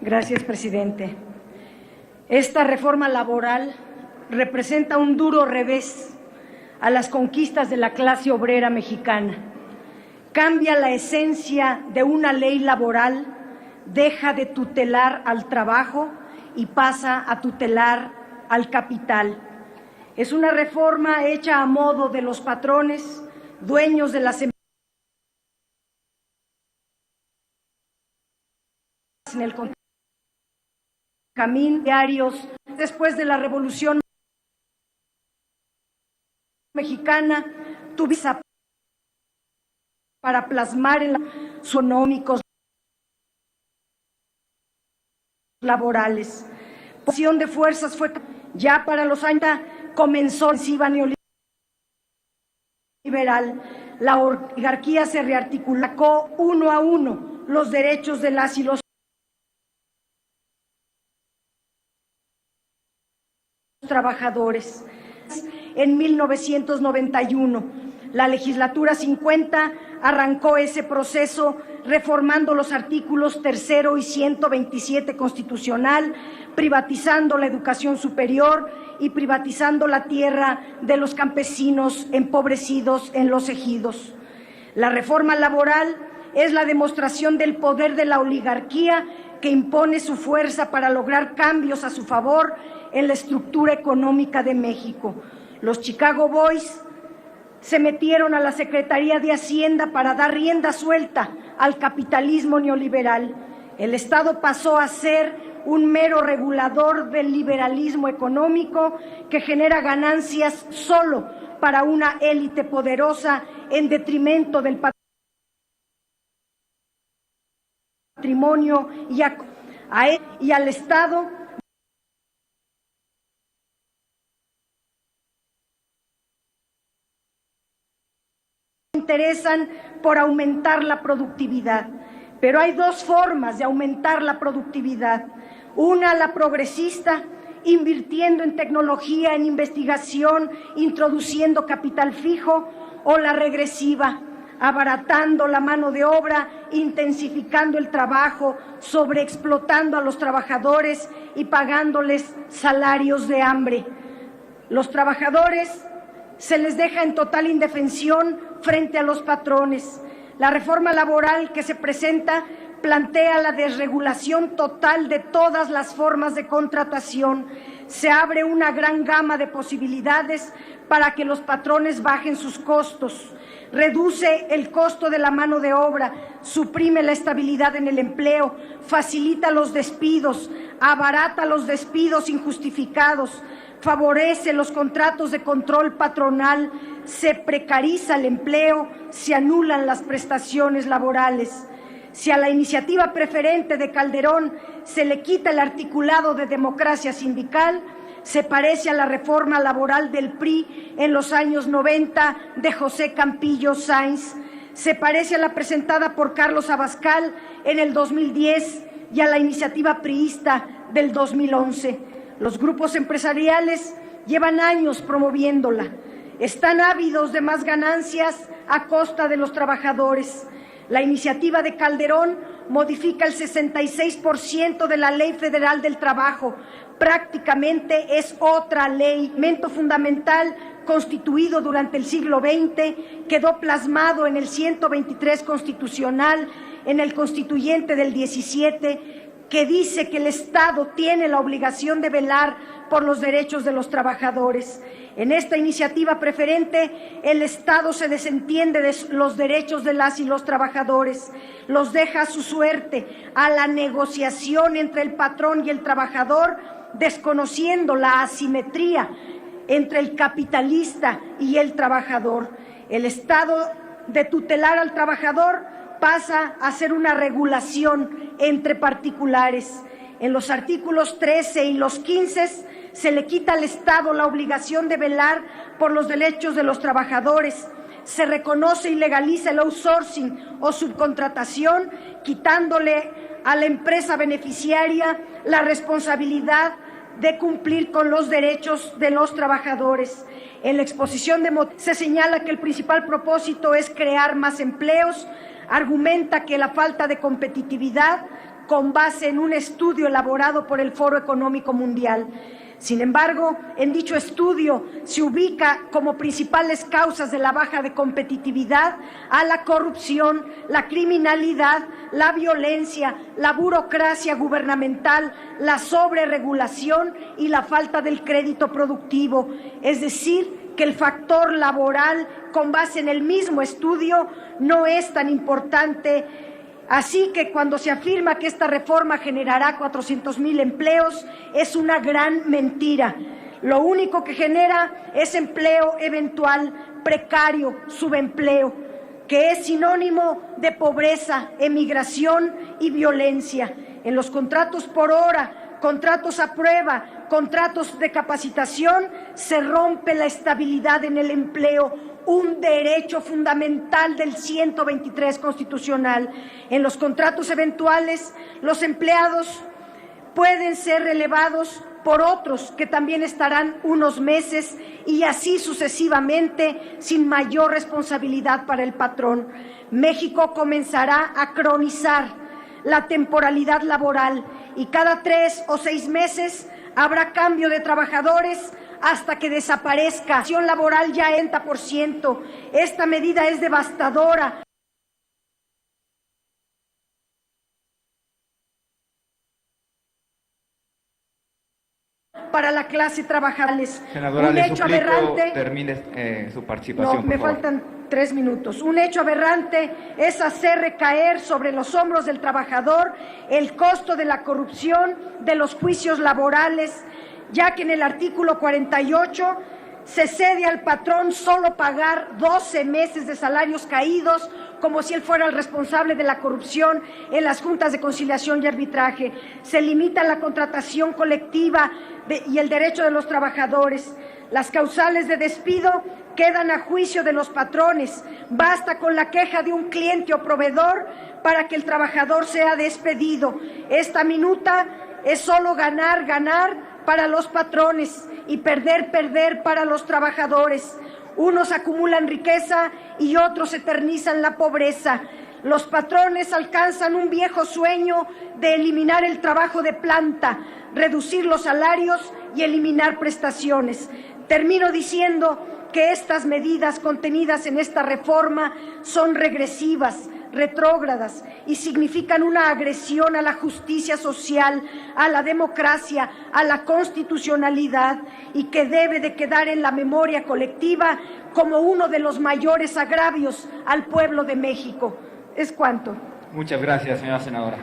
Gracias, presidente. Esta reforma laboral representa un duro revés a las conquistas de la clase obrera mexicana. Cambia la esencia de una ley laboral, deja de tutelar al trabajo y pasa a tutelar al capital. Es una reforma hecha a modo de los patrones, dueños de las empresas en el camino diarios después de la Revolución Mexicana, tuviste para plasmar en los económicos laborales. La posición de fuerzas fue ya para los años comenzó la ofensiva neoliberal. La oligarquía se rearticuló uno a uno los derechos de las y los trabajadores. En 1991, la legislatura 50 arrancó ese proceso reformando los artículos 3 y 127 constitucional, privatizando la educación superior y privatizando la tierra de los campesinos empobrecidos en los ejidos. La reforma laboral es la demostración del poder de la oligarquía que impone su fuerza para lograr cambios a su favor en la estructura económica de México. Los Chicago Boys se metieron a la Secretaría de Hacienda para dar rienda suelta al capitalismo neoliberal. El Estado pasó a ser un mero regulador del liberalismo económico que genera ganancias solo para una élite poderosa en detrimento del patrimonio y al Estado interesan por aumentar la productividad. Pero hay dos formas de aumentar la productividad. Una, la progresista, invirtiendo en tecnología, en investigación, introduciendo capital fijo, o la regresiva, abaratando la mano de obra, intensificando el trabajo, sobreexplotando a los trabajadores y pagándoles salarios de hambre. Los trabajadores se les deja en total indefensión frente a los patrones. La reforma laboral que se presenta plantea la desregulación total de todas las formas de contratación. Se abre una gran gama de posibilidades para que los patrones bajen sus costos. Reduce el costo de la mano de obra, suprime la estabilidad en el empleo, facilita los despidos, abarata los despidos injustificados, favorece los contratos de control patronal, se precariza el empleo, se anulan las prestaciones laborales. Si a la iniciativa preferente de Calderón se le quita el articulado de democracia sindical, se parece a la reforma laboral del PRI en los años 90 de José Campillo Sainz, se parece a la presentada por Carlos Abascal en el 2010 y a la iniciativa priista del 2011. Los grupos empresariales llevan años promoviéndola. Están ávidos de más ganancias a costa de los trabajadores. La iniciativa de Calderón modifica el 66% de la Ley Federal del Trabajo. Prácticamente es otra ley. Elemento fundamental constituido durante el siglo XX quedó plasmado en el 123 constitucional, en el constituyente del 17, que dice que el Estado tiene la obligación de velar por los derechos de los trabajadores. En esta iniciativa preferente, el Estado se desentiende de los derechos de las y los trabajadores, los deja a su suerte, a la negociación entre el patrón y el trabajador, desconociendo la asimetría entre el capitalista y el trabajador. El Estado de tutelar al trabajador pasa a ser una regulación entre particulares. En los artículos 13 y los 15 se le quita al Estado la obligación de velar por los derechos de los trabajadores. Se reconoce y legaliza el outsourcing o subcontratación, quitándole a la empresa beneficiaria la responsabilidad de cumplir con los derechos de los trabajadores. En la exposición de motivos se señala que el principal propósito es crear más empleos, argumenta que la falta de competitividad con base en un estudio elaborado por el Foro Económico Mundial. Sin embargo, en dicho estudio se ubica como principales causas de la baja de competitividad a la corrupción, la criminalidad, la violencia, la burocracia gubernamental, la sobreregulación y la falta del crédito productivo. Es decir, que el factor laboral, con base en el mismo estudio, no es tan importante. Así que cuando se afirma que esta reforma generará 400,000 empleos, es una gran mentira. Lo único que genera es empleo eventual, precario, subempleo, que es sinónimo de pobreza, emigración y violencia. En los contratos por hora, contratos a prueba, contratos de capacitación, se rompe la estabilidad en el empleo, un derecho fundamental del 123 constitucional. En los contratos eventuales, los empleados pueden ser relevados por otros que también estarán unos meses y así sucesivamente sin mayor responsabilidad para el patrón. México comenzará a cronizar la temporalidad laboral y cada 3 o 6 meses habrá cambio de trabajadores hasta que desaparezca la acción laboral ya 30%. Esta medida es devastadora. Para la clase trabajadora. Senadora, le suplico termine su participación. No, me faltan 3 minutos. Un hecho aberrante es hacer recaer sobre los hombros del trabajador el costo de la corrupción, de los juicios laborales, ya que en el artículo 48 se cede al patrón solo pagar 12 meses de salarios caídos, como si él fuera el responsable de la corrupción en las juntas de conciliación y arbitraje. Se limita la contratación colectiva y el derecho de los trabajadores. Las causales de despido quedan a juicio de los patrones. Basta con la queja de un cliente o proveedor para que el trabajador sea despedido. Esta minuta es solo ganar, ganar para los patrones y perder, perder para los trabajadores. Unos acumulan riqueza y otros eternizan la pobreza. Los patrones alcanzan un viejo sueño de eliminar el trabajo de planta, reducir los salarios y eliminar prestaciones. Termino diciendo que estas medidas contenidas en esta reforma son regresivas, retrógradas y significan una agresión a la justicia social, a la democracia, a la constitucionalidad y que debe de quedar en la memoria colectiva como uno de los mayores agravios al pueblo de México. Es cuanto. Muchas gracias, señora senadora.